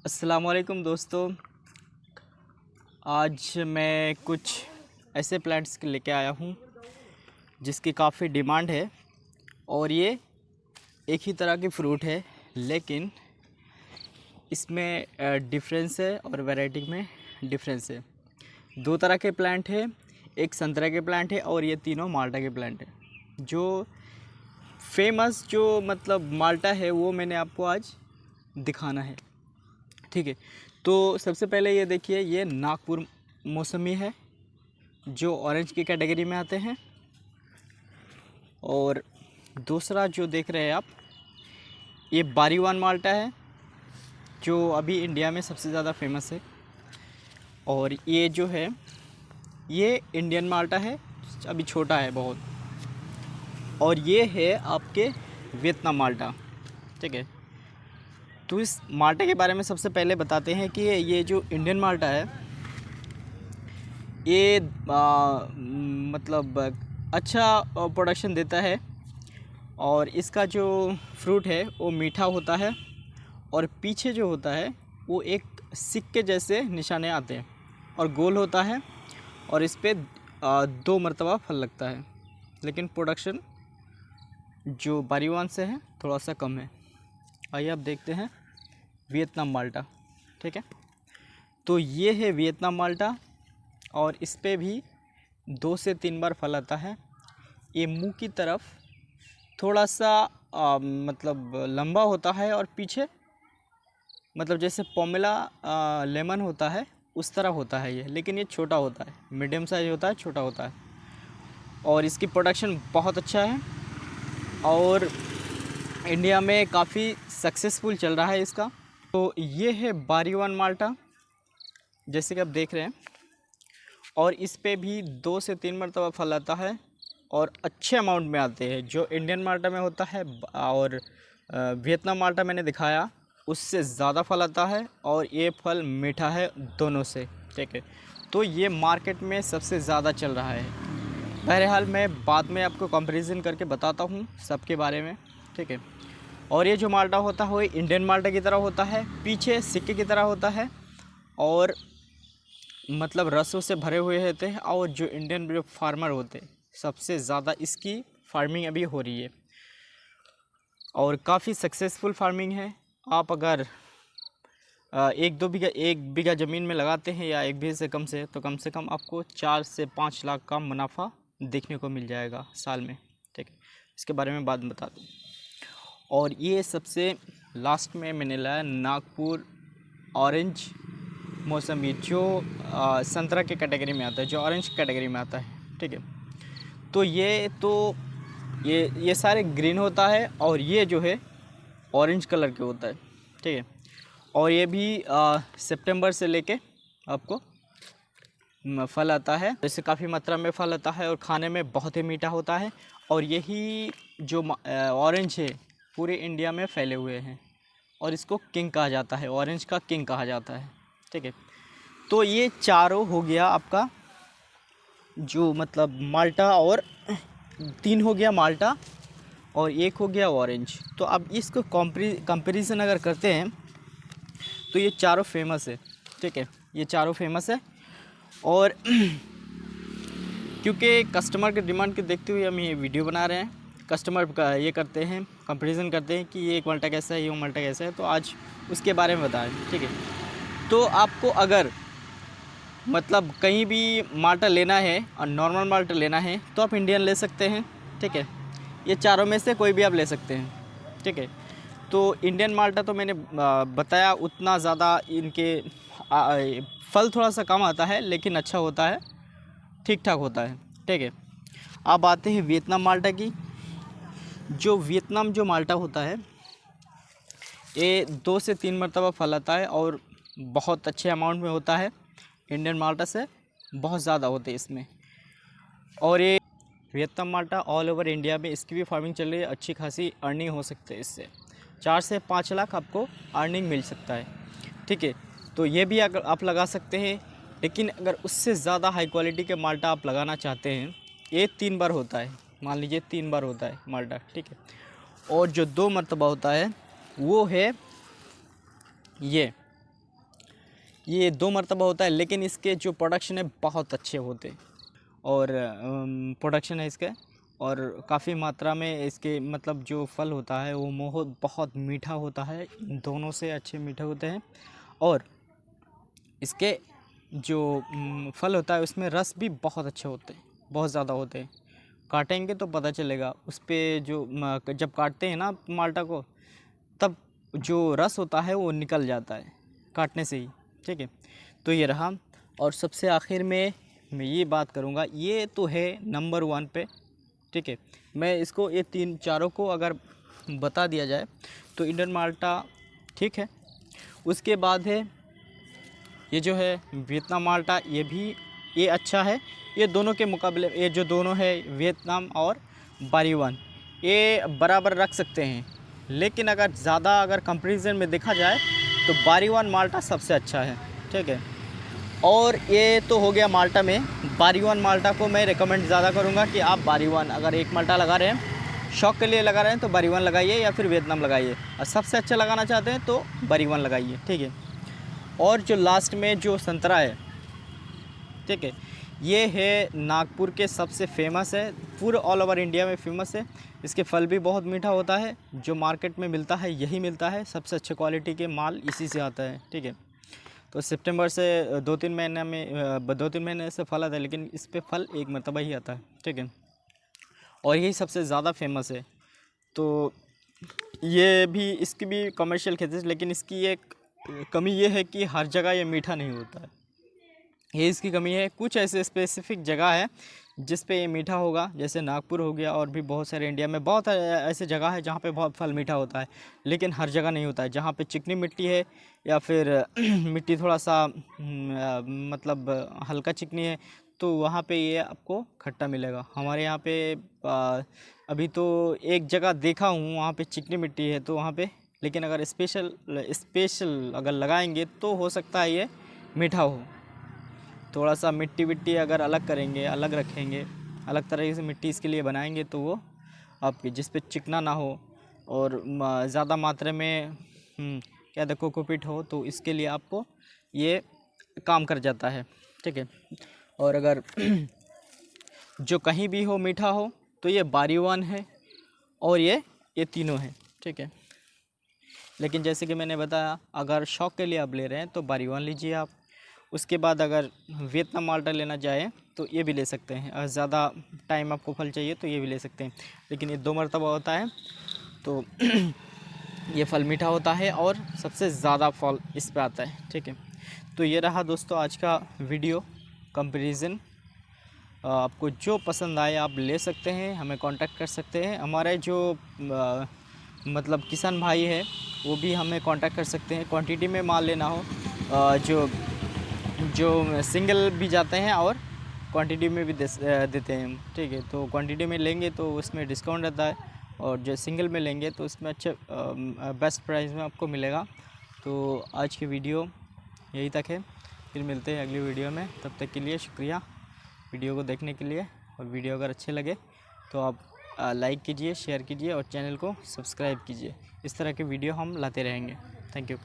अस्सलामुअलैकुम दोस्तों। आज मैं कुछ ऐसे प्लांट्स लेके आया हूँ जिसकी काफ़ी डिमांड है और ये एक ही तरह की फ्रूट है, लेकिन इसमें डिफरेंस है और वैरायटी में डिफरेंस है। दो तरह के प्लांट है, एक संतरा के प्लांट है और ये तीनों माल्टा के प्लांट है। जो फेमस जो मतलब माल्टा है वो मैंने आपको आज दिखाना है, ठीक है। तो सबसे पहले ये देखिए, ये नागपुर मौसमी है जो ऑरेंज की कैटेगरी में आते हैं। और दूसरा जो देख रहे हैं आप, ये बारीवान माल्टा है जो अभी इंडिया में सबसे ज़्यादा फेमस है। और ये जो है ये इंडियन माल्टा है, अभी छोटा है बहुत। और ये है आपके वियतनाम माल्टा, ठीक है। तो इस माल्टा के बारे में सबसे पहले बताते हैं कि ये जो इंडियन माल्टा है ये मतलब अच्छा प्रोडक्शन देता है और इसका जो फ्रूट है वो मीठा होता है और पीछे जो होता है वो एक सिक्के जैसे निशाने आते हैं और गोल होता है और इस पे 2 मरतबा फल लगता है। लेकिन प्रोडक्शन जो बारीवान से है थोड़ा सा कम है। आइए आप देखते हैं वियतनाम माल्टा, ठीक है। तो ये है वियतनाम माल्टा और इस पे भी 2 से 3 बार फल आता है। ये मुंह की तरफ थोड़ा सा मतलब लंबा होता है और पीछे मतलब जैसे पोमेला लेमन होता है उस तरह होता है ये, लेकिन ये छोटा होता है, मीडियम साइज होता है, छोटा होता है। और इसकी प्रोडक्शन बहुत अच्छा है और इंडिया में काफ़ी सक्सेसफुल चल रहा है इसका। तो ये है बारीवान माल्टा जैसे कि आप देख रहे हैं और इस पे भी 2 से 3 मरतबा फल आता है और अच्छे अमाउंट में आते हैं जो इंडियन माल्टा में होता है। और वियतनाम माल्टा मैंने दिखाया उससे ज़्यादा फल आता है और ये फल मीठा है दोनों से, ठीक है। तो ये मार्केट में सबसे ज़्यादा चल रहा है। बहरहाल मैं बाद में आपको कंपैरिजन करके बताता हूँ सबके बारे में, ठीक है। और ये जो माल्टा होता है वो इंडियन माल्टा की तरह होता है, पीछे सिक्के की तरह होता है और मतलब रसों से भरे हुए होते हैं। और जो इंडियन जो फार्मर होते हैं सबसे ज़्यादा इसकी फार्मिंग अभी हो रही है और काफ़ी सक्सेसफुल फार्मिंग है। आप अगर 1 बीघा ज़मीन में लगाते हैं या 1 बीघे से कम से कम आपको 4 से 5 लाख का मुनाफा देखने को मिल जाएगा साल में, ठीक है। इसके बारे में बाद में बता दूँ। और ये सबसे लास्ट में मैंने लाया नागपुर ऑरेंज मौसमी जो संतरा के कैटेगरी में आता है, जो ऑरेंज कैटेगरी में आता है, ठीक है। तो ये सारे ग्रीन होता है और ये जो है ऑरेंज कलर के होता है, ठीक है। और ये भी सितंबर से लेके आपको फल आता है, इससे काफ़ी मात्रा में फल आता है और खाने में बहुत ही मीठा होता है। और यही जो ऑरेंज है पूरे इंडिया में फैले हुए हैं और इसको किंग कहा जाता है, ऑरेंज का किंग कहा जाता है, ठीक है। तो ये चारों हो गया आपका जो मतलब माल्टा, और 3 हो गया माल्टा और 1 हो गया ऑरेंज। तो अब इसको कंपैरिजन अगर करते हैं तो ये चारों फेमस है, ठीक है। ये चारों फेमस है और क्योंकि कस्टमर के डिमांड के देखते हुए हम ये वीडियो बना रहे हैं। कस्टमर का ये करते हैं, कंपैरिजन करते हैं कि ये एक माल्टा कैसा है, ये माल्टा कैसा है, तो आज उसके बारे में बताएं, ठीक है। तो आपको अगर मतलब कहीं भी माल्टा लेना है और नॉर्मल माल्टा लेना है तो आप इंडियन ले सकते हैं, ठीक है। ये चारों में से कोई भी आप ले सकते हैं, ठीक है। तो इंडियन माल्टा तो मैंने बताया उतना ज़्यादा इनके फल थोड़ा सा कम आता है लेकिन अच्छा होता है, ठीक ठाक होता है, ठीक है। अब आते हैं वियतनाम माल्टा की। जो वियतनाम जो माल्टा होता है ये 2 से 3 मरतबा फल आता है और बहुत अच्छे अमाउंट में होता है, इंडियन माल्टा से बहुत ज़्यादा होते हैं इसमें। और ये वियतनाम माल्टा ऑल ओवर इंडिया में इसकी भी फार्मिंग चल रही है, अच्छी खासी अर्निंग हो सकती है इससे, 4 से 5 लाख आपको अर्निंग मिल सकता है, ठीक है। तो ये भी अगर आप लगा सकते हैं, लेकिन अगर उससे ज़्यादा हाई क्वालिटी के माल्टा आप लगाना चाहते हैं, ये 3 बार होता है, मान लीजिए 3 बार होता है माल्टा, ठीक है। और जो 2 मरतबा होता है वो है ये ये 2 मरतबा होता है, लेकिन इसके जो प्रोडक्शन है बहुत अच्छे होते हैं और प्रोडक्शन है इसके, और काफ़ी मात्रा में इसके मतलब जो फल होता है वो बहुत मीठा होता है, दोनों से अच्छे मीठे होते हैं। और इसके जो फल होता है उसमें रस भी बहुत अच्छे होते हैं, बहुत ज़्यादा होते हैं। काटेंगे तो पता चलेगा उस पर, जो जब काटते हैं ना माल्टा को, तब जो रस होता है वो निकल जाता है काटने से ही, ठीक है। तो ये रहा। और सबसे आखिर में मैं ये बात करूँगा, ये तो है नंबर 1 पे, ठीक है। मैं इसको ये 3-4 को अगर बता दिया जाए तो इंडियन माल्टा ठीक है। उसके बाद है ये जो है वियतनाम माल्टा, ये अच्छा है। ये दोनों के मुकाबले, ये जो दोनों है वियतनाम और बारीवान, ये बराबर रख सकते हैं। लेकिन अगर ज़्यादा कंपैरिजन में देखा जाए तो बारीवान माल्टा सबसे अच्छा है, ठीक है। और ये तो हो गया माल्टा में। बारीवान माल्टा को मैं रिकमेंड ज़्यादा करूँगा कि आप बारीवान, अगर एक माल्टा लगा रहे हैं, शौक़ के लिए लगा रहे हैं, तो बारीवान लगाइए या फिर वियतनाम लगाइए। और सबसे अच्छा लगाना चाहते हैं तो बारीवान लगाइए, ठीक है। और जो लास्ट में जो संतरा है, ठीक है, ये है नागपुर के सबसे फेमस है, पूरे ऑल ओवर इंडिया में फेमस है। इसके फल भी बहुत मीठा होता है, जो मार्केट में मिलता है यही मिलता है, सबसे अच्छे क्वालिटी के माल इसी से आता है, ठीक है। तो सितंबर से 2-3 महीने में 2-3 महीने से फल आता है, लेकिन इस पे फल एक मरतबा ही आता है, ठीक है। और यही सबसे ज़्यादा फेमस है। तो ये भी, इसकी भी कमर्शियल खेती है, लेकिन इसकी एक कमी ये है कि हर जगह ये मीठा नहीं होता है, ये इसकी कमी है। कुछ ऐसे स्पेसिफिक जगह है जिस पे ये मीठा होगा, जैसे नागपुर हो गया, और भी बहुत सारे इंडिया में बहुत ऐसे जगह है जहाँ पे बहुत फल मीठा होता है, लेकिन हर जगह नहीं होता है। जहाँ पे चिकनी मिट्टी है या फिर मिट्टी थोड़ा सा मतलब हल्का चिकनी है, तो वहाँ पे ये आपको खट्टा मिलेगा। हमारे यहाँ पे अभी तो एक जगह देखा हूँ, वहाँ पे चिकनी मिट्टी है, तो वहाँ पे, लेकिन अगर स्पेशल अगर लगाएंगे तो हो सकता है ये मीठा हो। थोड़ा सा मिट्टी अगर अलग करेंगे, अलग रखेंगे, अलग तरह से मिट्टी इसके लिए बनाएंगे, तो वो आपकी जिस पे चिकना ना हो और ज़्यादा मात्रा में क्या कहते कोकोपीट हो, तो इसके लिए आपको ये काम कर जाता है, ठीक है। और अगर जो कहीं भी हो मीठा हो तो ये बारीवान है और ये तीनों हैं, ठीक है। लेकिन जैसे कि मैंने बताया, अगर शौक़ के लिए आप ले रहे हैं तो बारीवान लीजिए आप। उसके बाद अगर वियतनाम माल्टा लेना चाहें तो ये भी ले सकते हैं। अगर ज़्यादा टाइम आपको फल चाहिए तो ये भी ले सकते हैं, लेकिन ये 2 मरतबा होता है, तो ये फल मीठा होता है और सबसे ज़्यादा फल इस पे आता है, ठीक है। तो ये रहा दोस्तों आज का वीडियो कंपैरिजन। आपको जो पसंद आए आप ले सकते हैं, हमें कांटेक्ट कर सकते हैं। हमारे जो मतलब किसान भाई है वो भी हमें कांटेक्ट कर सकते हैं। क्वांटिटी में माल लेना हो, जो सिंगल भी जाते हैं और क्वांटिटी में भी देते हैं हम, ठीक है। तो क्वांटिटी में लेंगे तो उसमें डिस्काउंट रहता है, और जो सिंगल में लेंगे तो उसमें अच्छे बेस्ट प्राइस में आपको मिलेगा। तो आज की वीडियो यही तक है, फिर मिलते हैं अगली वीडियो में। तब तक के लिए शुक्रिया वीडियो को देखने के लिए। और वीडियो अगर अच्छे लगे तो आप लाइक कीजिए, शेयर कीजिए और चैनल को सब्सक्राइब कीजिए। इस तरह के वीडियो हम लाते रहेंगे। Thank you.